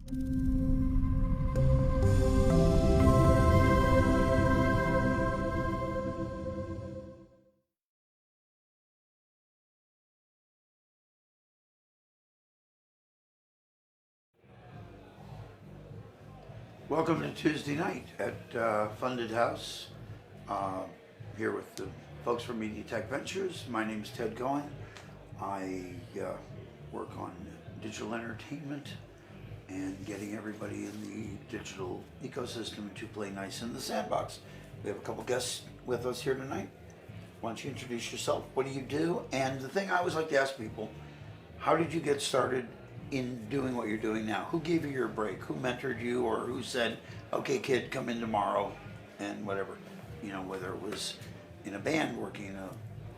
Welcome to Tuesday night at Funded House. Here with the folks from Media Tech Ventures. My name is Ted Cohen. I work on digital entertainment and getting everybody in the digital ecosystem to play nice in the sandbox. We have a couple guests with us here tonight. Why don't you introduce yourself? What do you do? And the thing I always like to ask people, how did you get started in doing what you're doing now? Who gave you your break? Who mentored you, or who said, okay kid, come in tomorrow and whatever? You know, whether it was in a band, working in a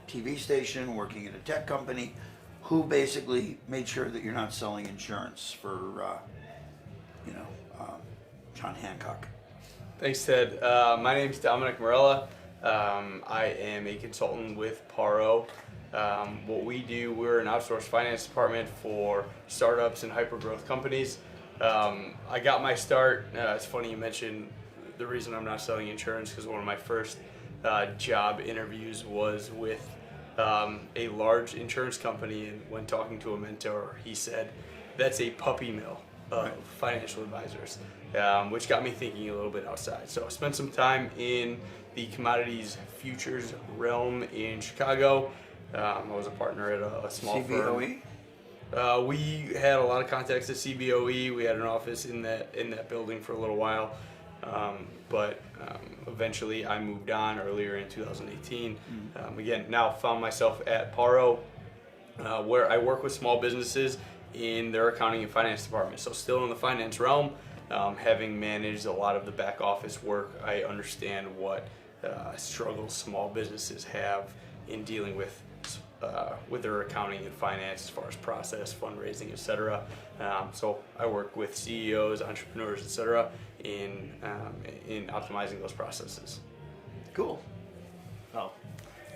TV station, working at a tech company, who basically made sure that you're not selling insurance for, John Hancock. Thanks, Ted. My name's Dominic Morella. I am a consultant with Paro. What we do, we're an outsourced finance department for startups and hypergrowth companies. I got my start, it's funny you mentioned the reason I'm not selling insurance, because one of my first job interviews was with a large insurance company, and when talking to a mentor, he said, that's a puppy mill of financial advisors, which got me thinking a little bit outside. So I spent some time in the commodities futures realm in Chicago. I was a partner at a small CBOE? firm. We had a lot of contacts at CBOE. We had an office in that building for a little while, but eventually I moved on earlier in 2018. Again, now found myself at Paro, where I work with small businesses in their accounting and finance department. So still in the finance realm, having managed a lot of the back office work, I understand what struggles small businesses have in dealing with their accounting and finance as far as process, fundraising, etc. So I work with CEOs, entrepreneurs, etc. in optimizing those processes. Cool. Wow,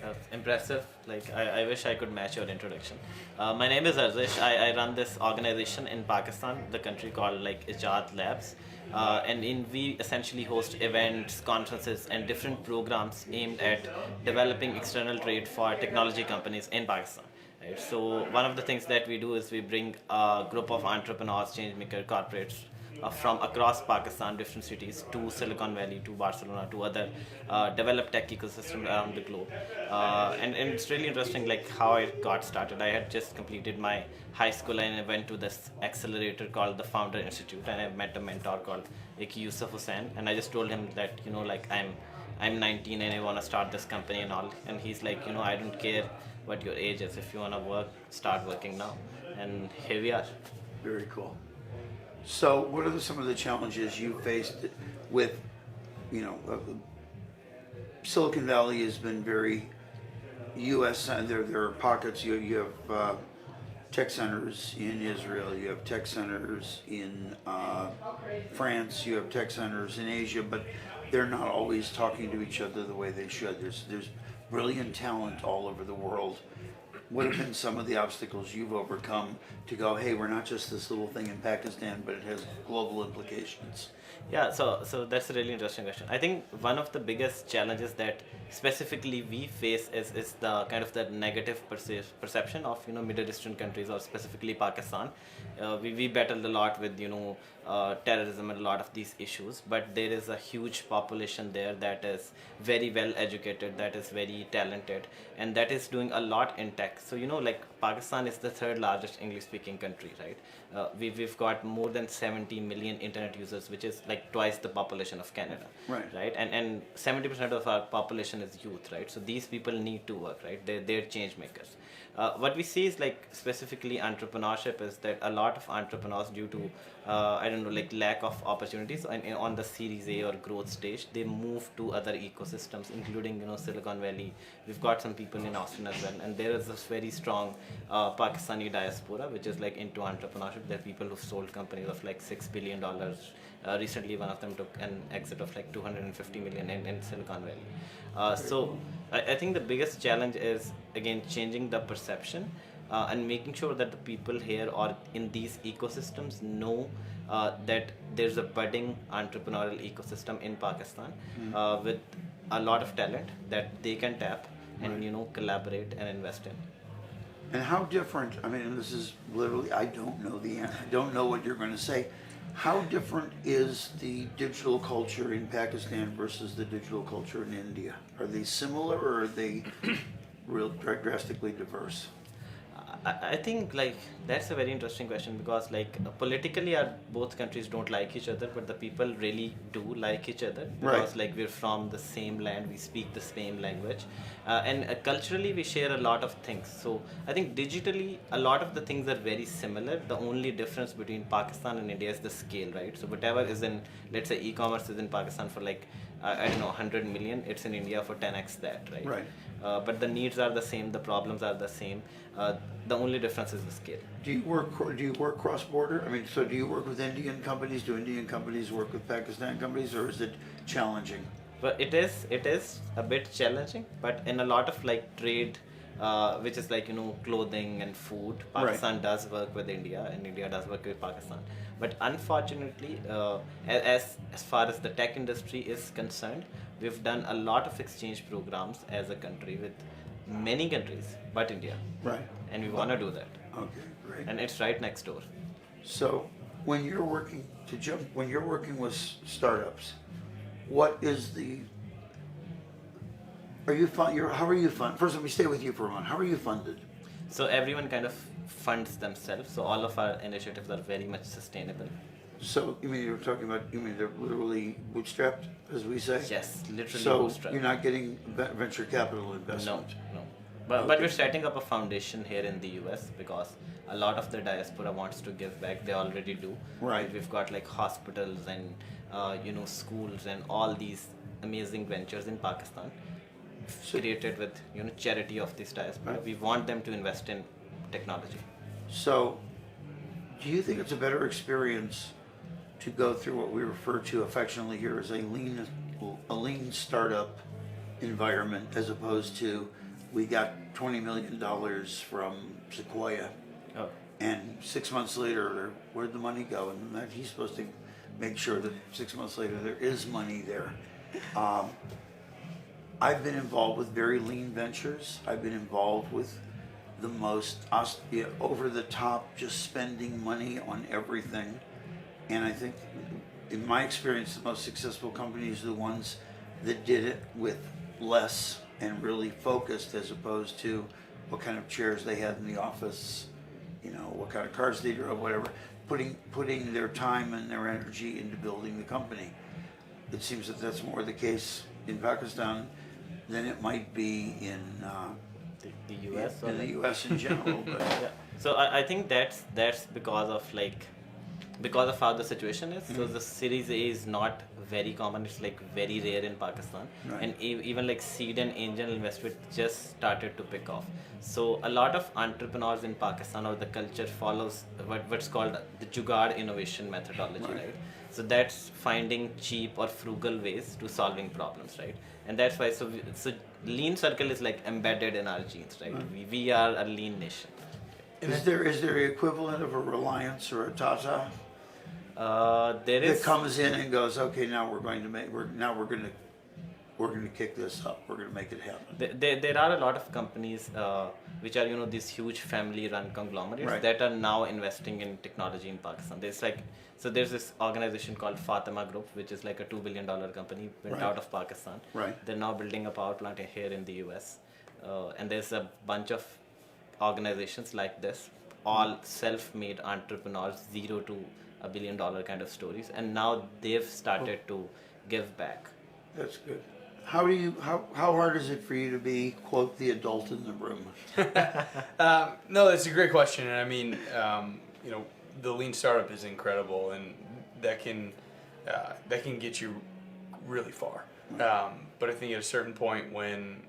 that's impressive. Like, I wish I could match your introduction. My name is Arzish. I run this organization in Pakistan, the country called Ijad Labs. And we essentially host events, conferences, and different programs aimed at developing external trade for technology companies in Pakistan. Right? So one of the things that we do is we bring a group of entrepreneurs, changemaker corporates from across Pakistan, different cities, to Silicon Valley, to Barcelona, to other developed tech ecosystem around the globe. And it's really interesting, like, how I got started. I had just completed my high school and I went to this accelerator called the Founder Institute, and I met a mentor called Yusuf Hussain, and I just told him that, I'm 19 and I want to start this company and all. And he's like, I don't care what your age is. If you want to work, start working now. And here we are. Very cool. So what are some of the challenges you faced with, Silicon Valley has been very U.S. There are pockets. You have tech centers in Israel. You have tech centers in France. You have tech centers in Asia, but they're not always talking to each other the way they should. There's brilliant talent all over the world. What have been some of the obstacles you've overcome to go, hey, we're not just this little thing in Pakistan, but it has global implications? Yeah, so that's a really interesting question. I think one of the biggest challenges that specifically we face is the kind of the negative perception of Middle Eastern countries, or specifically Pakistan. We battled a lot with terrorism and a lot of these issues, but there is a huge population there that is very well educated, that is very talented, and that is doing a lot in tech. So Pakistan is the third largest English speaking country, right? We've got more than 70 million internet users, which is like twice the population of Canada, right? And 70% of our population is youth, right? So these people need to work, right? They're change makers. What we see is, like, specifically entrepreneurship, is that a lot of entrepreneurs, due to lack of opportunities on the Series A or growth stage, they move to other ecosystems, including Silicon Valley. We've got some people in Austin as well, and there is this very strong Pakistani diaspora, which is like into entrepreneurship. There are people who've sold companies of like $6 billion. Recently, one of them took an exit of like 250 million in Silicon Valley. So I think the biggest challenge is, again, changing the perception. and making sure that the people here or in these ecosystems know that there's a budding entrepreneurial ecosystem in Pakistan with a lot of talent that they can tap and collaborate and invest in. And how different, I mean, and this is literally, I don't know the answer, I don't know what you're going to say. How different is the digital culture in Pakistan versus the digital culture in India? Are they similar or are they real drastically diverse? I think like that's a very interesting question because like politically our both countries don't like each other, but the people really do like each other because Right. like we're from the same land, we speak the same language, and culturally we share a lot of things. So I think digitally a lot of the things are very similar. The only difference between Pakistan and India is the scale, right? So whatever is in, let's say e-commerce is in Pakistan for like I don't know 100 million, it's in India for 10x that, right? Right. But the needs are the same, the problems are the same. The only difference is the scale. Do you work cross-border? I mean, so do you work with Indian companies? Do Indian companies work with Pakistan companies, or is it challenging? But it is a bit challenging, but in a lot of like trade, which is like clothing and food, Pakistan does work with India and India does work with Pakistan. But unfortunately, as far as the tech industry is concerned, we've done a lot of exchange programs as a country with many countries but India, Right. and we want to do that, Okay, great. and it's right next door. So when you're working with startups, what is the, how are you funded? First, let me stay with you for a moment. How are you funded? So everyone kind of funds themselves. So all of our initiatives are very much sustainable. So you mean they're literally bootstrapped, as we say? Yes, literally So bootstrapped. you're not getting venture capital No, investment? no. But Okay. we're setting up a foundation here in the US because a lot of the diaspora wants to give back. They already do. Right. We've got like hospitals and schools and all these amazing ventures in Pakistan created with charity of this diaspora. Right. We want them to invest in technology. So, do you think it's a better experience to go through what we refer to affectionately here as a lean startup environment, as opposed to we got $20 million from Sequoia, Oh. and 6 months later, where'd the money go? And that he's supposed to make sure that 6 months later there is money there. I've been involved with very lean ventures. I've been involved with the most over the top, just spending money on everything. And I think, in my experience, the most successful companies are the ones that did it with less and really focused, as opposed to what kind of chairs they had in the office, what kind of cars they drove, whatever. Putting their time and their energy into building the company. It seems that that's more the case in Pakistan than it might be in The US or in the like- U.S. in general. But Yeah. So I think that's because of how the situation is. So the Series A is not very common. It's like very rare in Pakistan, Right. and even like seed and angel investment just started to pick off. So a lot of entrepreneurs in Pakistan, or the culture follows what's called the Jugaad innovation methodology, Right. right? So that's finding cheap or frugal ways to solving problems, right? And that's why so lean circle is like embedded in our genes, right? We are a lean nation. is there an equivalent of a Reliance or a Tata There that is comes in and goes, okay, now we're going to kick this up. We're going to make it happen. there are a lot of companies which are these huge family run conglomerates Right. that are now investing in technology in Pakistan. There's this organization called Fatima Group, which is like a $2 billion company built Right. out of Pakistan. Right. They're now building a power plant here in the US, and there's a bunch of organizations like this, all self-made entrepreneurs, $0 to $1 billion kind of stories, and now they've started to give back. That's good. How hard is it for you to be, quote, the adult in the room? No, that's a great question, and I mean, the lean startup is incredible, and that can get you really far. But I think at a certain point, when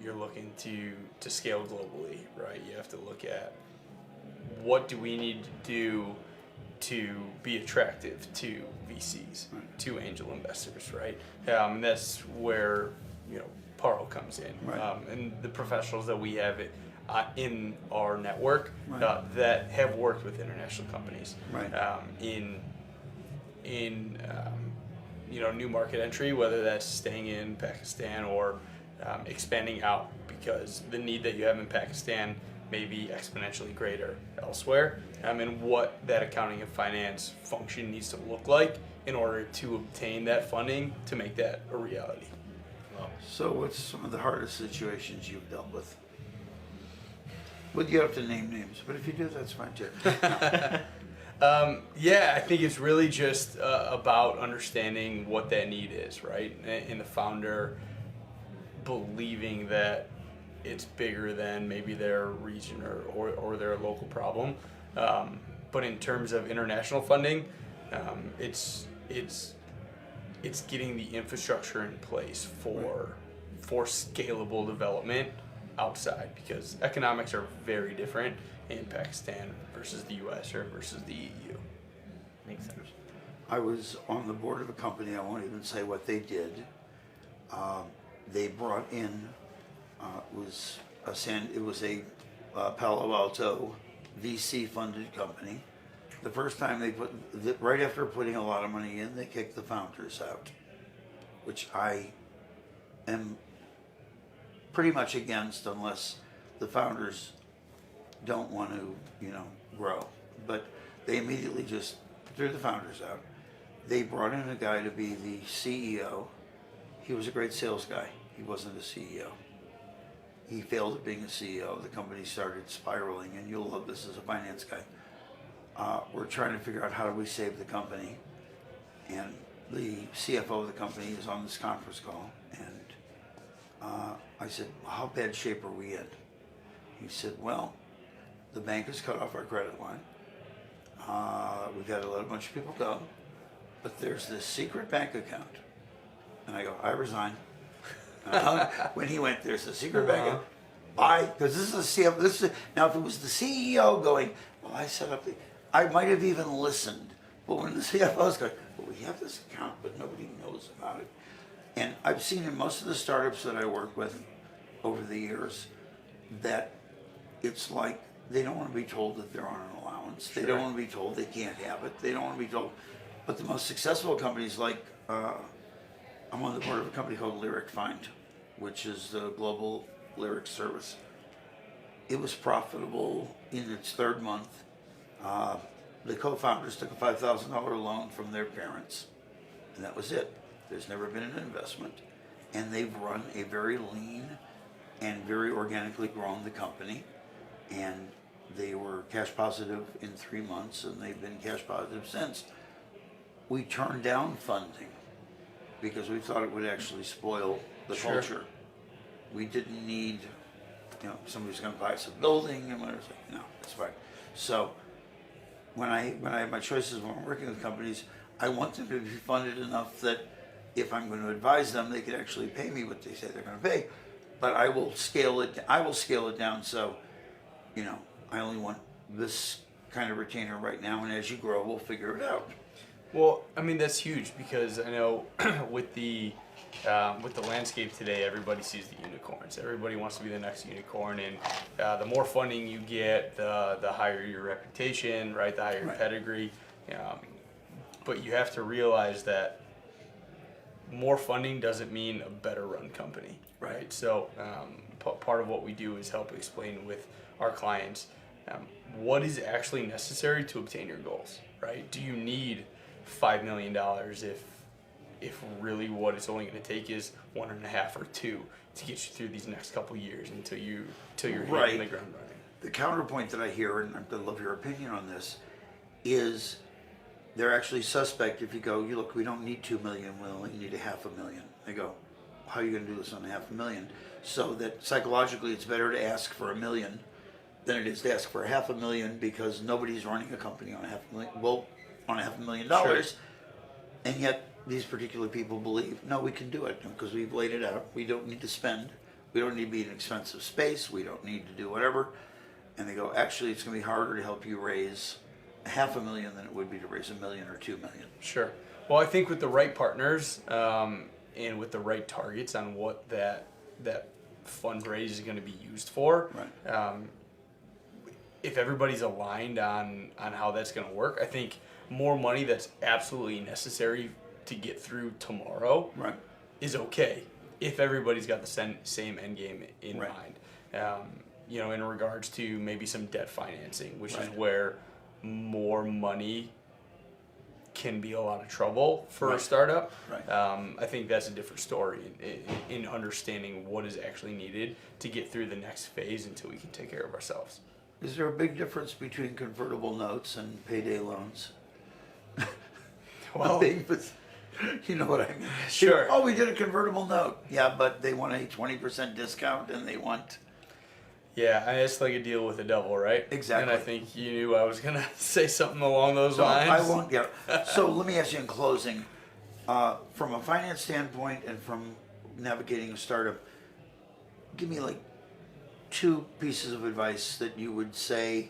you're looking to scale globally, right, you have to look at what do we need to do to be attractive to VCs, to angel investors, right? And that's where Paro comes in, Right. and the professionals that we have in our network Right. that have worked with international companies Right. in new market entry, whether that's staying in Pakistan or expanding out, because the need that you have in Pakistan may be exponentially greater elsewhere, and what that accounting and finance function needs to look like in order to obtain that funding to make that a reality. So what's some of the hardest situations you've dealt with? Well, you have to name names, but if you do, that's fine too. Yeah, I think it's really just about understanding what that need is, right? And the founder believing that it's bigger than maybe their region or their local problem. But in terms of international funding, it's getting the infrastructure in place for scalable development outside, because economics are very different in Pakistan versus the US or versus the EU. Makes sense. I was on the board of a company, I won't even say what they did. They brought in, it was a Palo Alto VC funded company. The first time right after putting a lot of money in, they kicked the founders out, which I am pretty much against unless the founders don't want to, grow. But they immediately just threw the founders out. They brought in a guy to be the CEO. He was a great sales guy. He wasn't a CEO. He failed at being a CEO. The company started spiraling, and you'll love this as a finance guy. We're trying to figure out how do we save the company. And the CFO of the company is on this conference call, and I said, well, how bad shape are we in? He said, well, the bank has cut off our credit line. We've had to let a bunch of people go, but there's this secret bank account. And I go, I resign. When he went, there's a secret bank account. Because this is the CFO. Now, if it was the CEO going, well, I set up I might have even listened. But when the CFO's going, well, we have this account, but nobody knows about it. And I've seen in most of the startups that I work with over the years that it's like they don't want to be told that they're on an allowance. They don't want to be told they can't have it. They don't want to be told. But the most successful companies, like I'm on the board of a company called Lyric Find, which is the global lyric service. It was profitable in its third month. The co-founders took a $5,000 loan from their parents, and that was it. There's never been an investment, and they've run a very lean and very organically grown the company, and they were cash positive in 3 months, and they've been cash positive since. We turned down funding because we thought it would actually spoil the culture. We didn't need, somebody's going to buy us a building and whatever. No, it's fine. So when I have my choices when I'm working with companies, I want them to be funded enough that if I'm going to advise them, they could actually pay me what they say they're going to pay. But I will scale it down so, I only want this kind of retainer right now, and as you grow, we'll figure it out. Well, I mean, that's huge, because I know with the landscape today, everybody sees the unicorns. Everybody wants to be the next unicorn, and the more funding you get, the higher your reputation, right? The higher your pedigree. But you have to realize that more funding doesn't mean a better run company, right? So part of what we do is help explain with our clients what is actually necessary to obtain your goals, right? Do you need $5 million if really what it's only going to take is 1.5 or 2 to get you through these next couple years until you're hitting the ground running? The counterpoint that I hear, and I'd love your opinion on this, is they're actually suspect if you go, look, we don't need 2 million, we only need $500,000. They go, how are you going to do this on $500,000? So that psychologically it's better to ask for $1 million than it is to ask for $500,000, because nobody's running a company on $500,000. Well, on $500,000, and yet these particular people believe, no, we can do it because we've laid it out. We don't need to spend. We don't need to be in expensive space. We don't need to do whatever. And they go, actually, it's going to be harder to help you raise $500,000 than it would be to raise $1 million or $2 million. Sure. Well, I think with the right partners and with the right targets on what that fundraise is going to be used for. Right. If everybody's aligned on how that's going to work, I think more money that's absolutely necessary to get through tomorrow Right. is okay if everybody's got the same end game in Right. mind. You know, in regards to maybe some debt financing, which is Right. where more money can be a lot of trouble for a Right. startup. Right. I think that's a different story in understanding what is actually needed to get through the next phase until we can take care of ourselves. Is there a big difference between convertible notes and payday loans? Well, You know what I mean? Sure. Oh, we did a convertible note. Yeah, but they want a 20% discount and they want. yeah, it's like a deal with the devil, right? Exactly. And I think you knew I was going to say something along those So lines. I won't get. So let me ask you in closing, from a finance standpoint and from navigating a startup, give me like 2 pieces of advice that you would say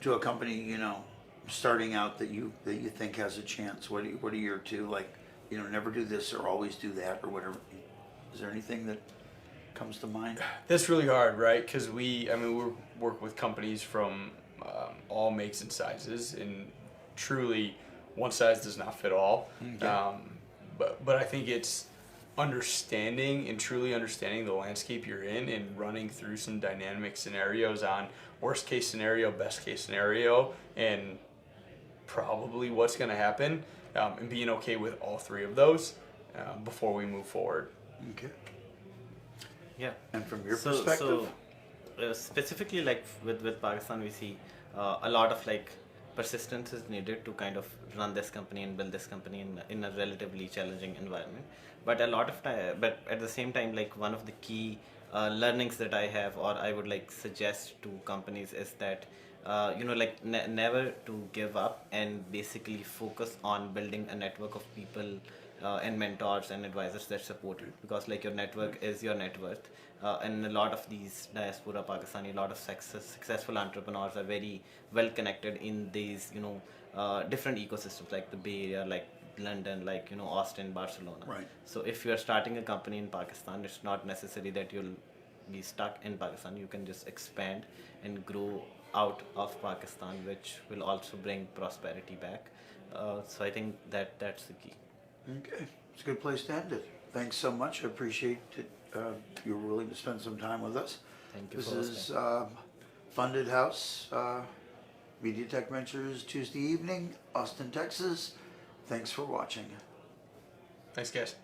to a company, you know, starting out that you think has a chance. What are your 2, like, you know, never do this or always do that or whatever? Is there anything that comes to mind? That's really hard, right? Because we work with companies from all makes and sizes, and truly, one size does not fit all. Okay. But I think it's understanding and truly understanding the landscape you're in and running through some dynamic scenarios on worst case scenario, best case scenario, and probably what's going to happen, and being okay with all 3 of those before we move forward. Okay. Yeah. And from your So perspective? specifically, like with Pakistan, we see a lot of like persistence is needed to kind of run this company and build this company in a relatively challenging environment. But a lot of time, but at the same time, like one of the key learnings that I have, or I would like suggest to companies, is that you know, like never to give up and basically focus on building a network of people and mentors and advisors that support you, because like your network is your net worth. And a lot of these diaspora Pakistani, a lot of successful entrepreneurs are very well connected in these, you know, different ecosystems like the Bay Area, like London, like, you know, Austin, Barcelona. Right. So if you are starting a company in Pakistan, it's not necessary that you'll be stuck in Pakistan. You can just expand and grow out of Pakistan, which will also bring prosperity back. So I think that's the key. Okay, it's a good place to end it. Thanks so much. I appreciate it. You were willing to spend some time with us. Thank you This for is Funded House, Media Tech Ventures, Tuesday evening, Austin, Texas. Thanks for watching. Thanks, guys.